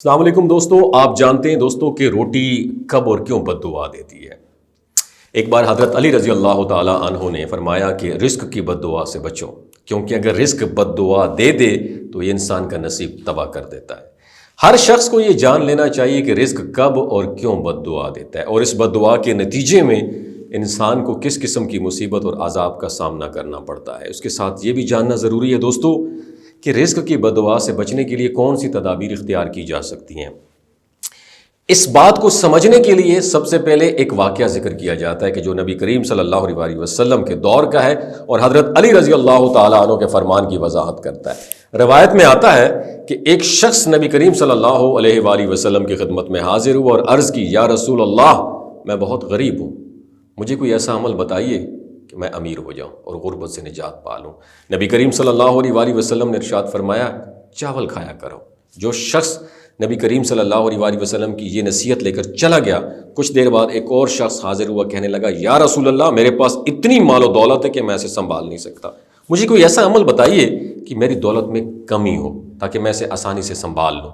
السلام علیکم دوستو، آپ جانتے ہیں دوستو کہ روٹی کب اور کیوں بد دعا دیتی ہے۔ ایک بار حضرت علی رضی اللہ تعالی عنہ نے فرمایا کہ رزق کی بد دعا سے بچو، کیونکہ اگر رزق بد دعا دے تو یہ انسان کا نصیب تباہ کر دیتا ہے۔ ہر شخص کو یہ جان لینا چاہیے کہ رزق کب اور کیوں بد دعا دیتا ہے، اور اس بد دعا کے نتیجے میں انسان کو کس قسم کی مصیبت اور عذاب کا سامنا کرنا پڑتا ہے۔ اس کے ساتھ یہ بھی جاننا ضروری ہے دوستو کہ رزق کی بد دعا سے بچنے کے لیے کون سی تدابیر اختیار کی جا سکتی ہیں۔ اس بات کو سمجھنے کے لیے سب سے پہلے ایک واقعہ ذکر کیا جاتا ہے کہ جو نبی کریم صلی اللہ علیہ وسلم کے دور کا ہے اور حضرت علی رضی اللہ تعالیٰ عنہ کے فرمان کی وضاحت کرتا ہے۔ روایت میں آتا ہے کہ ایک شخص نبی کریم صلی اللہ علیہ وآلہ وسلم کی خدمت میں حاضر ہوا اور عرض کی، یا رسول اللہ، میں بہت غریب ہوں، مجھے کوئی ایسا عمل بتائیے کہ میں امیر ہو جاؤں اور غربت سے نجات پا لوں۔ نبی کریم صلی اللہ علیہ وآلہ وسلم نے ارشاد فرمایا، چاول کھایا کرو۔ جو شخص نبی کریم صلی اللہ علیہ وآلہ وسلم کی یہ نصیحت لے کر چلا گیا، کچھ دیر بعد ایک اور شخص حاضر ہوا، کہنے لگا، یا رسول اللہ، میرے پاس اتنی مال و دولت ہے کہ میں اسے سنبھال نہیں سکتا، مجھے کوئی ایسا عمل بتائیے کہ میری دولت میں کمی ہو تاکہ میں اسے آسانی سے سنبھال لوں۔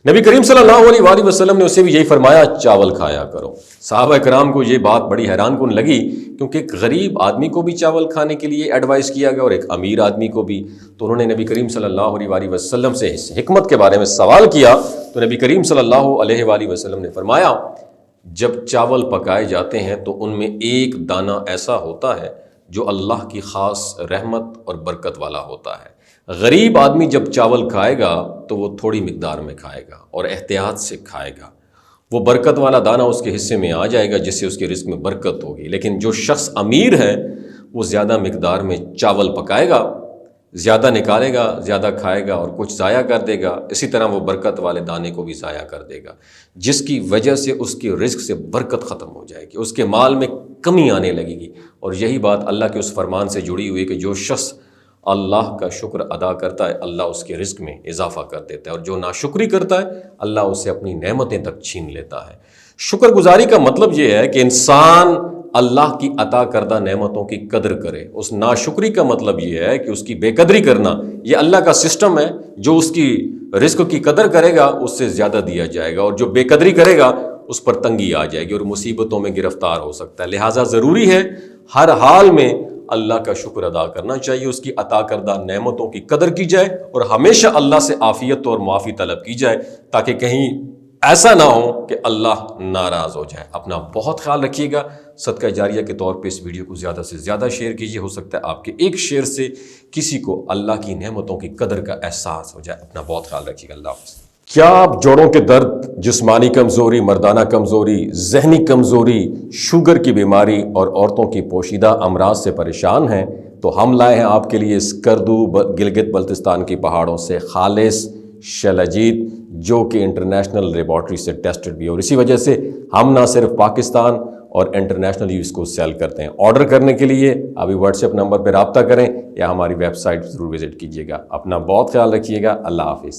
نبی کریم صلی اللہ علیہ وآلہ وسلم نے اسے بھی یہی فرمایا، چاول کھایا کرو۔ صحابہ کرام کو یہ بات بڑی حیران کن لگی، کیونکہ ایک غریب آدمی کو بھی چاول کھانے کے لیے ایڈوائز کیا گیا اور ایک امیر آدمی کو بھی۔ تو انہوں نے نبی کریم صلی اللہ علیہ وآلہ وسلم سے اس حکمت کے بارے میں سوال کیا، تو نبی کریم صلی اللہ علیہ وآلہ وسلم نے فرمایا، جب چاول پکائے جاتے ہیں تو ان میں ایک دانہ ایسا ہوتا ہے جو اللہ کی خاص رحمت اور برکت والا ہوتا ہے۔ غریب آدمی جب چاول کھائے گا تو وہ تھوڑی مقدار میں کھائے گا اور احتیاط سے کھائے گا، وہ برکت والا دانہ اس کے حصے میں آ جائے گا جس سے اس کے رزق میں برکت ہوگی۔ لیکن جو شخص امیر ہے وہ زیادہ مقدار میں چاول پکائے گا، زیادہ نکالے گا، زیادہ کھائے گا اور کچھ ضائع کر دے گا۔ اسی طرح وہ برکت والے دانے کو بھی ضائع کر دے گا، جس کی وجہ سے اس کی رزق سے برکت ختم ہو جائے گی، اس کے مال میں کمی آنے لگے گی۔ اور یہی بات اللہ کے اس فرمان سے جڑی ہوئی کہ جو شخص اللہ کا شکر ادا کرتا ہے اللہ اس کے رزق میں اضافہ کر دیتا ہے، اور جو ناشکری کرتا ہے اللہ اسے اپنی نعمتیں تک چھین لیتا ہے۔ شکر گزاری کا مطلب یہ ہے کہ انسان اللہ کی عطا کردہ نعمتوں کی قدر کرے۔ اس ناشکری کا مطلب یہ ہے کہ اس کی بے قدری کرنا۔ یہ اللہ کا سسٹم ہے، جو اس کی رزق کی قدر کرے گا اس سے زیادہ دیا جائے گا، اور جو بے قدری کرے گا اس پر تنگی آ جائے گی اور مصیبتوں میں گرفتار ہو سکتا ہے۔ لہٰذا ضروری ہے ہر حال میں اللہ کا شکر ادا کرنا چاہیے، اس کی عطا کردہ نعمتوں کی قدر کی جائے اور ہمیشہ اللہ سے عافیت اور معافی طلب کی جائے، تاکہ کہیں ایسا نہ ہو کہ اللہ ناراض ہو جائے۔ اپنا بہت خیال رکھیے گا۔ صدقہ جاریہ کے طور پہ اس ویڈیو کو زیادہ سے زیادہ شیئر کیجیے، ہو سکتا ہے آپ کے ایک شیئر سے کسی کو اللہ کی نعمتوں کی قدر کا احساس ہو جائے۔ اپنا بہت خیال رکھیے گا۔ اللہ حافظ۔ کیا آپ جوڑوں کے درد، جسمانی کمزوری، مردانہ کمزوری، ذہنی کمزوری، شوگر کی بیماری اور عورتوں کی پوشیدہ امراض سے پریشان ہیں؟ تو ہم لائے ہیں آپ کے لیے اسکردو گلگت بلتستان کی پہاڑوں سے خالص شیلاجیت، جو کہ انٹرنیشنل لیبارٹری سے ٹیسٹڈ بھی ہے، اور اسی وجہ سے ہم نہ صرف پاکستان اور انٹرنیشنلی اس کو سیل کرتے ہیں۔ آرڈر کرنے کے لیے ابھی واٹس ایپ نمبر پہ رابطہ کریں یا ہماری ویب سائٹ ضرور وزٹ کیجیے گا۔ اپنا بہت خیال رکھیے گا۔ اللہ حافظ۔